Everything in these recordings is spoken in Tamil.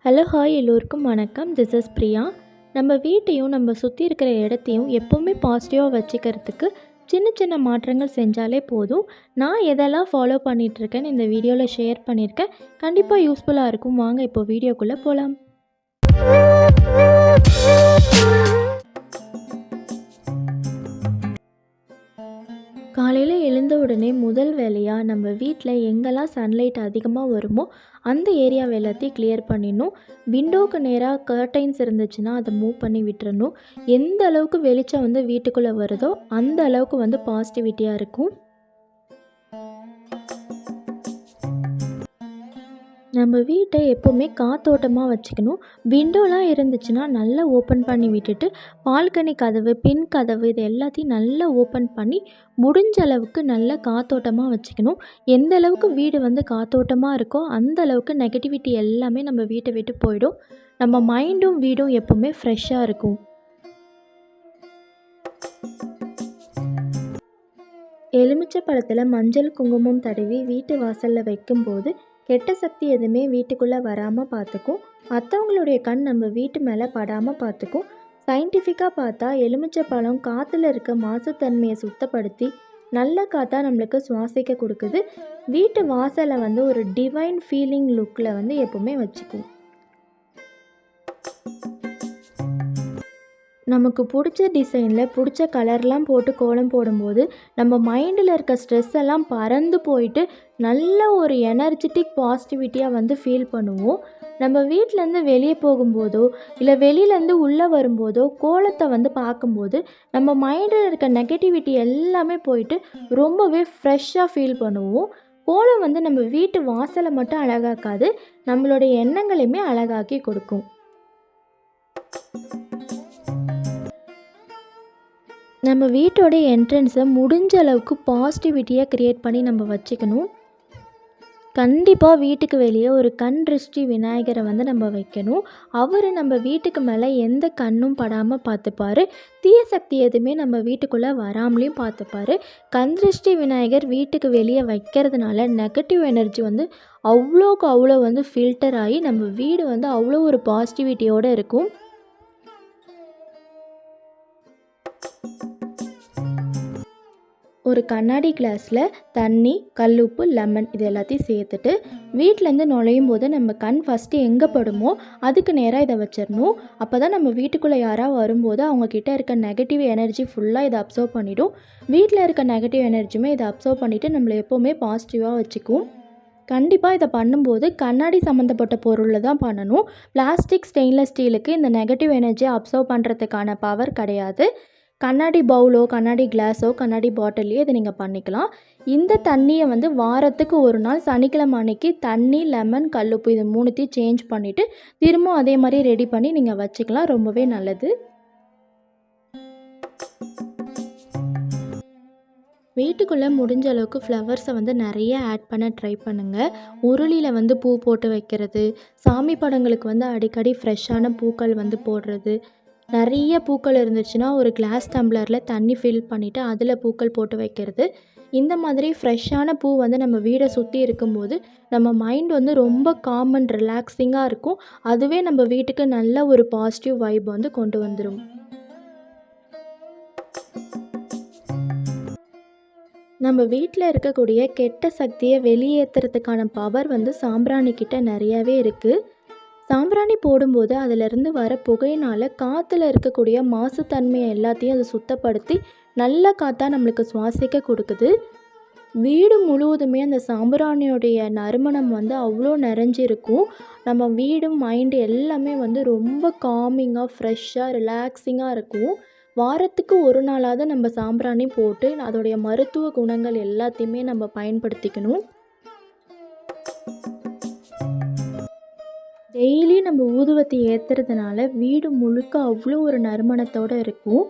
ஹலோ ஹாய் எல்லோருக்கும் வணக்கம். This is Priya. நம்ம வீட்டையும் நம்ம சுற்றி இருக்கிற இடத்தையும் எப்போவுமே பாசிட்டிவாக வச்சுக்கிறதுக்கு சின்ன சின்ன மாற்றங்கள் செஞ்சாலே போதும். நான் எதெல்லாம் ஃபாலோ பண்ணிகிட்ருக்கேன்னு இந்த வீடியோவில் ஷேர் பண்ணியிருக்கேன். கண்டிப்பாக யூஸ்ஃபுல்லாக இருக்கும். வாங்க இப்போ வீடியோக்குள்ளே போகலாம். காலையில் எழுந்த உடனே முதல் வேலையாக நம்ம வீட்டில் எங்கெல்லாம் சன்லைட் அதிகமாக வருமோ அந்த ஏரியாவை எல்லாத்தையும் கிளியர் பண்ணிடணும். விண்டோவுக்கு நேராக கர்டைன்ஸ் இருந்துச்சுன்னா அதை மூவ் பண்ணி விட்டுறணும். எந்த அளவுக்கு வெளிச்சம் வீட்டுக்குள்ளே வருதோ அந்த அளவுக்கு பாசிட்டிவிட்டியாக இருக்கும். நம்ம வீட்டை எப்போவுமே காத்தோட்டமாக வச்சுக்கணும். விண்டோலாம் இருந்துச்சுன்னா நல்லா ஓப்பன் பண்ணி விட்டுட்டு பால்கனி கதவு, பின் கதவு இது எல்லாத்தையும் நல்லா ஓப்பன் பண்ணி முடிஞ்ச அளவுக்கு நல்லா காத்தோட்டமாக வச்சுக்கணும். எந்த அளவுக்கு வீடு காத்தோட்டமாக இருக்கோ அந்த அளவுக்கு நெகட்டிவிட்டி எல்லாமே நம்ம வீட்டை விட்டு போயிடும். நம்ம மைண்டும் வீடும் எப்போவுமே ஃப்ரெஷ்ஷாக இருக்கும். எலுமிச்சை பழத்தில் மஞ்சள் குங்குமம் தடவி வீட்டு வாசலில் வைக்கும்போது கெட்ட சக்தி எதுவுமே வீட்டுக்குள்ளே வராமல் பார்த்துக்கும். மற்றவங்களுடைய கண் நம்ம வீட்டு மேலே படாமல் பார்த்துக்கும். சயின்டிஃபிக்காக பார்த்தா எலுமிச்சை பழம் காற்றுல இருக்க மாசுத்தன்மையை சுத்தப்படுத்தி நல்ல காற்றா நம்மளுக்கு சுவாசிக்க கொடுக்குது. வீட்டு வாசலை ஒரு டிவைன் ஃபீலிங் லுக்கில் எப்போவுமே வச்சுக்கும். நமக்கு பிடிச்ச டிசைனில் பிடிச்ச கலர்லாம் போட்டு கோலம் போடும்போது நம்ம மைண்டில் இருக்க ஸ்ட்ரெஸ் எல்லாம் பறந்து போயிட்டு நல்ல ஒரு எனர்ஜெட்டிக் பாசிட்டிவிட்டியாக ஃபீல் பண்ணுவோம். நம்ம வீட்டிலேருந்து வெளியே போகும்போதோ இல்லை வெளியிலேருந்து உள்ளே வரும்போதோ கோலத்தை பார்க்கும்போது நம்ம மைண்டில் இருக்க நெகட்டிவிட்டி எல்லாமே போயிட்டு ரொம்பவே ஃப்ரெஷ்ஷாக ஃபீல் பண்ணுவோம். கோலம் நம்ம வீட்டு வாசலை மட்டும் அழகாக்காது, நம்மளுடைய எண்ணங்களையுமே அழகாக்கி கொடுக்கும். நம்ம வீட்டோட என்ட்ரன்ஸை முடிஞ்ச அளவுக்கு பாசிட்டிவிட்டியாக க்ரியேட் பண்ணி நம்ம வச்சுக்கணும். கண்டிப்பாக வீட்டுக்கு வெளியே ஒரு கண் திருஷ்டி விநாயகரை நம்ம வைக்கணும். அவர் நம்ம வீட்டுக்கு மேலே எந்த கண்ணும் படாமல் பார்த்துப்பார். தீய சக்தி எதுவுமே நம்ம வீட்டுக்குள்ளே வராமலையும் பார்த்துப்பார். கண் திருஷ்டி விநாயகர் வீட்டுக்கு வெளியே வைக்கிறதுனால நெகட்டிவ் எனர்ஜி அவ்வளோக்கு அவ்வளோ ஃபில்டர் ஆகி நம்ம வீடு அவ்வளோ ஒரு பாசிட்டிவிட்டியோடு இருக்கும். ஒரு கண்ணாடி கிளாஸில் தண்ணி, கல்லுப்பு, லெமன் இது எல்லாத்தையும் சேர்த்துட்டு வீட்டிலேருந்து நுழையும் போது நம்ம கண் ஃபஸ்ட்டு எங்கே படுமோ அதுக்கு நேராக இதை வச்சிடணும். அப்போ தான் நம்ம வீட்டுக்குள்ளே யாராவது வரும்போது அவங்கக்கிட்ட இருக்க நெகட்டிவ் எனர்ஜி ஃபுல்லாக இதை அப்சர்வ் பண்ணிவிடும். வீட்டில் இருக்க நெகட்டிவ் எனர்ஜியுமே இதை அப்சர்வ் பண்ணிவிட்டு நம்மளை எப்போவுமே பாசிட்டிவாக வச்சுக்கும். கண்டிப்பாக இதை பண்ணும்போது கண்ணாடி சம்மந்தப்பட்ட பொருளில் தான் பண்ணணும். பிளாஸ்டிக், ஸ்டெயின்லெஸ் ஸ்டீலுக்கு இந்த நெகட்டிவ் எனர்ஜியை அப்சர்வ் பண்ணுறதுக்கான பவர் கிடையாது. கண்ணாடி பவுலோ, கண்ணாடி கிளாஸோ, கண்ணாடி பாட்டிலையோ இதை நீங்கள் பண்ணிக்கலாம். இந்த தண்ணியை வாரத்துக்கு ஒரு நாள் சனிக்கிழமை அன்னைக்கு தண்ணி, லெமன், கல்லுப்பு இது மூணுத்தையும் சேஞ்ச் பண்ணிவிட்டு திரும்பவும் அதே மாதிரி ரெடி பண்ணி நீங்கள் வச்சுக்கலாம். ரொம்பவே நல்லது. வீட்டுக்குள்ளே முடிஞ்ச அளவுக்கு ஃப்ளவர்ஸை நிறைய ஆட் பண்ண ட்ரை பண்ணுங்கள். உருளியில் பூ போட்டு வைக்கிறது, சாமி படங்களுக்கு அடிக்கடி ஃப்ரெஷ்ஷான பூக்கள் போடுறது, நிறைய பூக்கள் இருந்துச்சுன்னா ஒரு கிளாஸ் டம்ளரில் தண்ணி ஃபில் பண்ணிவிட்டு அதில் பூக்கள் போட்டு வைக்கிறது. இந்த மாதிரி ஃப்ரெஷ்ஷான பூ நம்ம வீடை சுற்றி இருக்கும்போது நம்ம மைண்ட் ரொம்ப காம் அண்ட் ரிலாக்ஸிங்காக இருக்கும். அதுவே நம்ம வீட்டுக்கு நல்ல ஒரு பாசிட்டிவ் வைப் கொண்டு வந்துடும். நம்ம வீட்டில் இருக்கக்கூடிய கெட்ட சக்தியை வெளியேற்றுறதுக்கான பவர் சாம்பிராணிக்கிட்ட நிறையாவே இருக்குது. சாம்பிராணி போடும்போது அதிலிருந்து வர புகையினால் காற்றுல இருக்கக்கூடிய மாசுத்தன்மையை எல்லாத்தையும் அது சுத்தப்படுத்தி நல்ல காற்றா நம்மளுக்கு சுவாசிக்க கொடுக்குது. வீடு முழுவதுமே அந்த சாம்பிராணியோடைய நறுமணம் அவ்வளோ நிறைஞ்சிருக்கும். நம்ம வீடு, மைண்டு எல்லாமே ரொம்ப காமிங்காக, ஃப்ரெஷ்ஷாக, ரிலாக்ஸிங்காக இருக்கும். வாரத்துக்கு ஒரு நாளாவது நம்ம சாம்பிராணி போட்டு அதோடைய மருத்துவ குணங்கள் எல்லாத்தையுமே நம்ம பயன்படுத்திக்கணும். டெய்லி நம்ம ஊதுவத்தி ஏற்றுறதுனால வீடு முழுக்க அவ்வளோ ஒரு நறுமணத்தோடு இருக்கும்.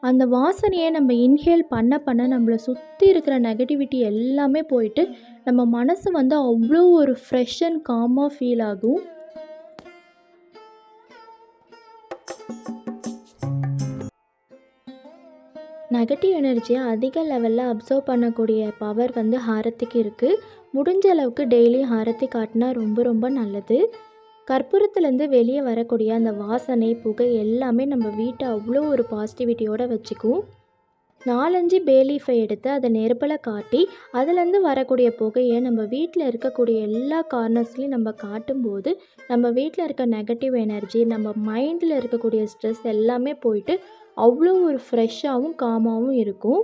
அந்த வாசனையை நம்ம இன்ஹேல் பண்ண பண்ண நம்மளை சுற்றி இருக்கிற நெகட்டிவிட்டி எல்லாமே போயிட்டு நம்ம மனசு அவ்வளோ ஒரு ஃப்ரெஷ் அண்ட் காமாக ஃபீல் ஆகும். நெகட்டிவ் எனர்ஜியை அதிக லெவலில் அப்சர்வ் பண்ணக்கூடிய பவர் ஹாரத்திக்கு இருக்குது. முடிஞ்ச அளவுக்கு டெய்லி ஹாரத்தி காட்டினா ரொம்ப ரொம்ப நல்லது. கற்பூரத்துலேருந்து வெளியே வரக்கூடிய அந்த வாசனை, புகை எல்லாமே நம்ம வீட்டை அவ்வளோ ஒரு பாசிட்டிவிட்டியோட வச்சுக்கும். 4, 5 பே லீஃபை எடுத்து அதை நெருப்பில் காட்டி அதுலேருந்து வரக்கூடிய புகையை நம்ம வீட்டில் இருக்கக்கூடிய எல்லா கார்னர்ஸ்லையும் நம்ம காட்டும்போது நம்ம வீட்டில் இருக்க நெகட்டிவ் எனர்ஜி, நம்ம மைண்டில் இருக்கக்கூடிய ஸ்ட்ரெஸ் எல்லாமே போயிட்டு அவ்வளோ ஒரு ஃப்ரெஷ்ஷாகவும் காமாகவும் இருக்கும்.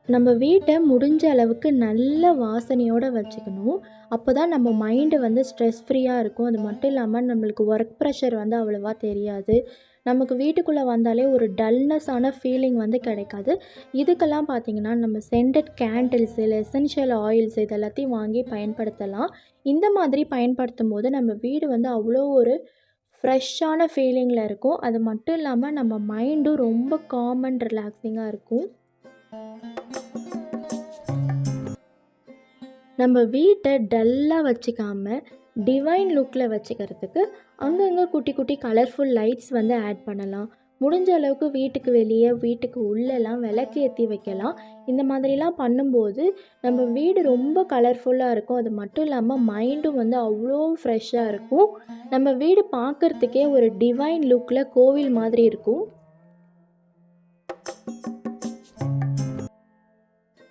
நம்ம வீட்டை முடிஞ்ச அளவுக்கு நல்ல வாசனையோடு வச்சுக்கணும். அப்போ தான் நம்ம மைண்டு வந்து ஸ்ட்ரெஸ் ஃப்ரீயாக இருக்கும். அது மட்டும் இல்லாமல் நம்மளுக்கு ஒர்க் ப்ரெஷர் வந்து அவ்வளோவா தெரியாது. நமக்கு வீட்டுக்குள்ளே வந்தாலே ஒரு டல்னஸான ஃபீலிங் வந்து கிடைக்காது. இதுக்கெல்லாம் பார்த்திங்கன்னா நம்ம சென்டட் கேண்டில்ஸ் இல்லை எசென்ஷியல் ஆயில்ஸ் இது எல்லாத்தையும் வாங்கி பயன்படுத்தலாம். இந்த மாதிரி பயன்படுத்தும் போது நம்ம வீடு வந்து அவ்வளோ ஒரு ஃப்ரெஷ்ஷான ஃபீலிங்கில் இருக்கும். அது மட்டும் இல்லாமல் நம்ம மைண்டும் ரொம்ப காம் அண்ட் ரிலாக்ஸிங்காக இருக்கும். நம்ம வீட்டை டல்லாக வச்சுக்காமல் டிவைன் லுக்கில் வச்சுக்கிறதுக்கு அங்கங்கே குட்டி குட்டி கலர்ஃபுல் லைட்ஸ் வந்து ஆட் பண்ணலாம். முடிஞ்ச அளவுக்கு வீட்டுக்கு வெளியே, வீட்டுக்கு உள்ளெல்லாம் விளக்கு ஏற்றி வைக்கலாம். இந்த மாதிரிலாம் பண்ணும்போது நம்ம வீடு ரொம்ப கலர்ஃபுல்லாக இருக்கும். அது மட்டும் இல்லாமல் மைண்டும் வந்து அவ்வளோ ஃப்ரெஷ்ஷாக இருக்கும். நம்ம வீடு பார்க்குறதுக்கே ஒரு டிவைன் லுக்கில் கோவில் மாதிரி இருக்கும்.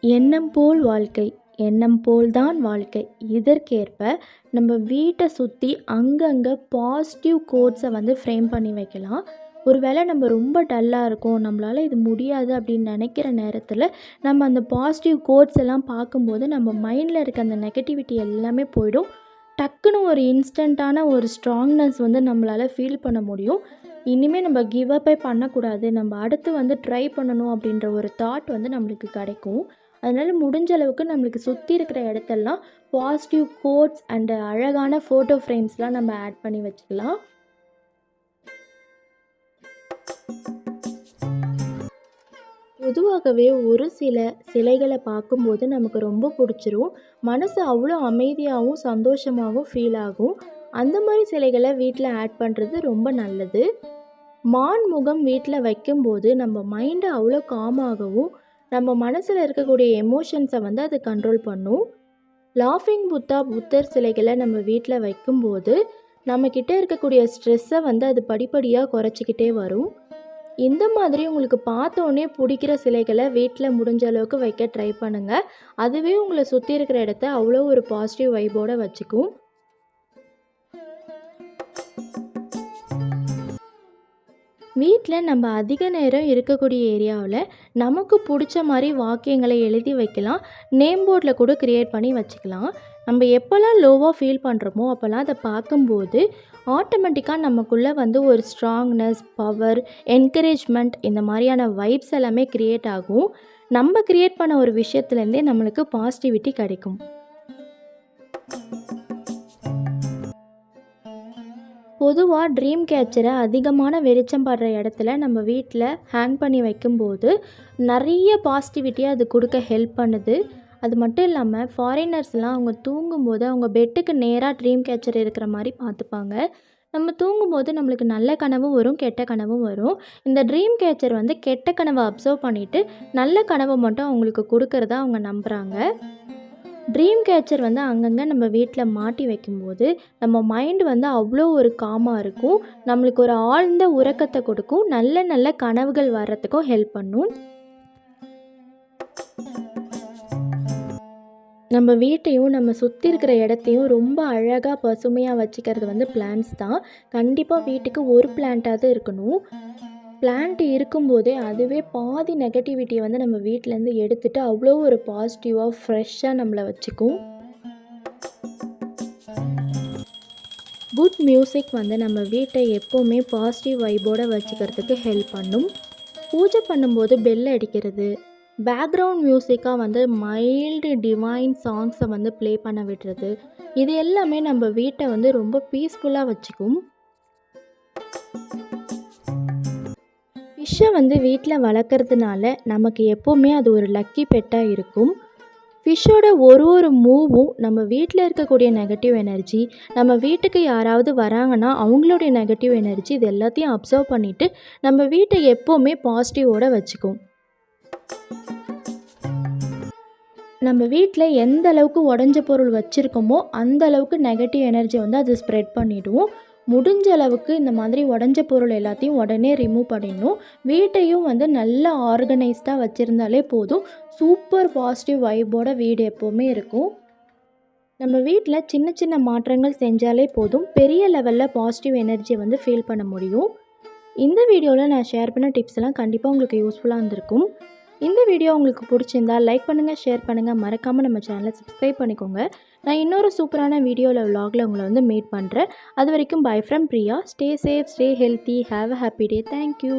எண்ணம் போல் வாழ்க்கை, எண்ணம் போல்தான் வாழ்க்கை. இதற்கேற்ப நம்ம வீட்டை சுற்றி அங்கங்கே பாசிட்டிவ் கோட்ஸை வந்து ஃப்ரேம் பண்ணி வைக்கலாம். ஒருவேளை நம்ம ரொம்ப டல்லாக இருக்கோம், நம்மளால் இது முடியாது அப்படின்னு நினைக்கிற நேரத்தில் நம்ம அந்த பாசிட்டிவ் கோட்ஸ் எல்லாம் பார்க்கும்போது நம்ம மைண்டில் இருக்க அந்த நெகட்டிவிட்டி எல்லாமே போயிடும். டக்குன்னு ஒரு இன்ஸ்டண்ட்டான ஒரு ஸ்ட்ராங்னஸ் வந்து நம்மளால் ஃபீல் பண்ண முடியும். இனிமேல் நம்ம கிவ் அப்பே பண்ணக்கூடாது, நம்ம அடுத்து வந்து ட்ரை பண்ணணும் அப்படின்ற ஒரு தாட் வந்து நம்மளுக்கு கிடைக்கும். அதனால் முடிஞ்ச அளவுக்கு நம்மளுக்கு சுற்றி இருக்கிற இடத்தெல்லாம் பாசிட்டிவ் கோட்ஸ் அண்டு அழகான ஃபோட்டோ ஃப்ரேம்ஸ்லாம் நம்ம ஆட் பண்ணி வச்சுக்கலாம். பொதுவாகவே ஒரு சில சிலைகளை பார்க்கும்போது நமக்கு ரொம்ப பிடிச்சிரும். மனசு அவ்வளோ அமைதியாகவும் சந்தோஷமாகவும் ஃபீல் ஆகும். அந்த மாதிரி சிலைகளை வீட்டில் ஆட் பண்ணுறது ரொம்ப நல்லது. மான் முகம் வீட்டில் வைக்கும்போது நம்ம மைண்டை அவ்வளோ காமாகவும் நம்ம மனசில் இருக்கக்கூடிய எமோஷன்ஸை வந்து அது கண்ட்ரோல் பண்ணும். லாஃபிங் புத்தர் சிலைகளை நம்ம வீட்டில் வைக்கும்போது நம்மக்கிட்ட இருக்கக்கூடிய ஸ்ட்ரெஸ்ஸை வந்து அது படிப்படியாக குறைச்சிக்கிட்டே வரும். இந்த மாதிரி உங்களுக்கு பார்த்தோன்னே பிடிக்கிற சிலைகளை வீட்டில் முடிஞ்ச அளவுக்கு வைக்க ட்ரை பண்ணுங்கள். அதுவே உங்களை சுற்றி இருக்கிற இடத்த அவ்வளோ ஒரு பாசிட்டிவ் வைபோடு வச்சுக்கும். வீட்டில் நம்ம அதிக நேரம் இருக்கக்கூடிய ஏரியாவில் நமக்கு பிடிச்ச மாதிரி வாக்கியங்களை எழுதி வைக்கலாம். நேம் போர்டில் கூட க்ரியேட் பண்ணி வச்சுக்கலாம். நம்ம எப்போல்லாம் லோவாக ஃபீல் பண்ணுறோமோ அப்போல்லாம் அதை பார்க்கும்போது ஆட்டோமேட்டிக்காக நமக்குள்ளே வந்து ஒரு ஸ்ட்ராங்னஸ், பவர், என்கரேஜ்மெண்ட் இந்த மாதிரியான வைப்ஸ் எல்லாமே க்ரியேட் ஆகும். நம்ம க்ரியேட் பண்ண ஒரு விஷயத்துலேருந்தே நம்மளுக்கு பாசிட்டிவிட்டி கிடைக்கும். பொதுவாக ட்ரீம் கேச்சரை அதிகமான வெளிச்சம் படுற இடத்துல நம்ம வீட்டில் ஹேங் பண்ணி வைக்கும்போது நிறைய பாசிட்டிவிட்டியை அது கொடுக்க ஹெல்ப் பண்ணுது. அது மட்டும் இல்லாமல் ஃபாரினர்ஸ்லாம் அவங்க தூங்கும்போது அவங்க பெட்டுக்கு நேராக ட்ரீம் கேச்சர் இருக்கிற மாதிரி பார்த்துப்பாங்க. நம்ம தூங்கும்போது நம்மளுக்கு நல்ல கனவும் வரும், கெட்ட கனவும் வரும். இந்த ட்ரீம் கேச்சர் வந்து கெட்ட கனவை அப்சர்வ் பண்ணிவிட்டு நல்ல கனவை மட்டும் அவங்களுக்கு கொடுக்கறதா அவங்க நம்புகிறாங்க. ட்ரீம் கேச்சர் வந்து அங்கங்கே நம்ம வீட்டில் மாட்டி வைக்கும்போது நம்ம மைண்டு வந்து அவ்வளோ ஒரு காமாக இருக்கும். நம்மளுக்கு ஒரு ஆழ்ந்த உறக்கத்தை கொடுக்கும். நல்ல நல்ல கனவுகள் வர்றதுக்கும் ஹெல்ப் பண்ணும். நம்ம வீட்டையும் நம்ம சுற்றி இருக்கிற இடத்தையும் ரொம்ப அழகாக பசுமையாக வச்சுக்கிறது வந்து பிளான்ட்ஸ் தான். கண்டிப்பாக வீட்டுக்கு ஒரு பிளான்ட்டாவது இருக்கணும். பிளான்ட் இருக்கும்போதே அதுவே பாதி நெகட்டிவிட்டியை வந்து நம்ம வீட்டிலேருந்து எடுத்துகிட்டு அவ்வளோ ஒரு பாசிட்டிவாக ஃப்ரெஷ்ஷாக நம்மளை வச்சுக்கும். குட் மியூசிக் வந்து நம்ம வீட்டை எப்போவுமே பாசிட்டிவ் வைபோடு வச்சுக்கிறதுக்கு ஹெல்ப் பண்ணும். பூஜை பண்ணும்போது பெல் அடிக்கிறது, பேக்ரவுண்ட் மியூசிக்காக வந்து மைல்டு டிவைன் சாங்ஸை வந்து ப்ளே பண்ண விடுறது, இது எல்லாமே நம்ம வீட்டை வந்து ரொம்ப பீஸ்ஃபுல்லாக வச்சுக்கும். ஃபிஷ்ஷை வந்து வீட்டில் வளர்க்குறதுனால நமக்கு எப்போவுமே அது ஒரு லக்கி பெட்டாக இருக்கும். ஃபிஷ்ஷோட ஒரு மூவும் நம்ம வீட்டில் இருக்கக்கூடிய நெகட்டிவ் எனர்ஜி, நம்ம வீட்டுக்கு யாராவது வராங்கன்னா அவங்களுடைய நெகட்டிவ் எனர்ஜி இது எல்லாத்தையும் அப்சர்வ் பண்ணிவிட்டு நம்ம வீட்டை எப்போவுமே பாசிட்டிவோடு வச்சுக்கும். நம்ம வீட்டில் எந்த அளவுக்கு உடஞ்ச பொருள் வச்சுருக்கோமோ அந்த அளவுக்கு நெகட்டிவ் எனர்ஜி வந்து அது ஸ்ப்ரெட் பண்ணிவிடும். முடிஞ்ச அளவுக்கு இந்த மாதிரி உடஞ்ச பொருள் எல்லாத்தையும் உடனே ரிமூவ் பண்ணிடணும். வீட்டையும் வந்து நல்லா ஆர்கனைஸ்டாக வச்சுருந்தாலே போதும். சூப்பர் பாசிட்டிவ் வைப்போட வீடு எப்போவுமே இருக்கும். நம்ம வீட்டில் சின்ன சின்ன மாற்றங்கள் செஞ்சாலே போதும், பெரிய லெவலில் பாசிட்டிவ் எனர்ஜியை வந்து ஃபீல் பண்ண முடியும். இந்த வீடியோவில் நான் ஷேர் பண்ண டிப்ஸ் எல்லாம் கண்டிப்பாக உங்களுக்கு யூஸ்ஃபுல்லாக இருந்திருக்கும். இந்த வீடியோ உங்களுக்கு பிடிச்சிருந்தா லைக் பண்ணுங்கள், ஷேர் பண்ணுங்கள், மறக்காமல் நம்ம சேனலை சப்ஸ்கிரைப் பண்ணிக்கோங்க. நான் இன்னொரு சூப்பரான வீடியோவில் விலாகில் உங்களை வந்து மீட் பண்ணுறேன். அது வரைக்கும் by from Priya. Stay safe, stay healthy, have a happy day. Thank you.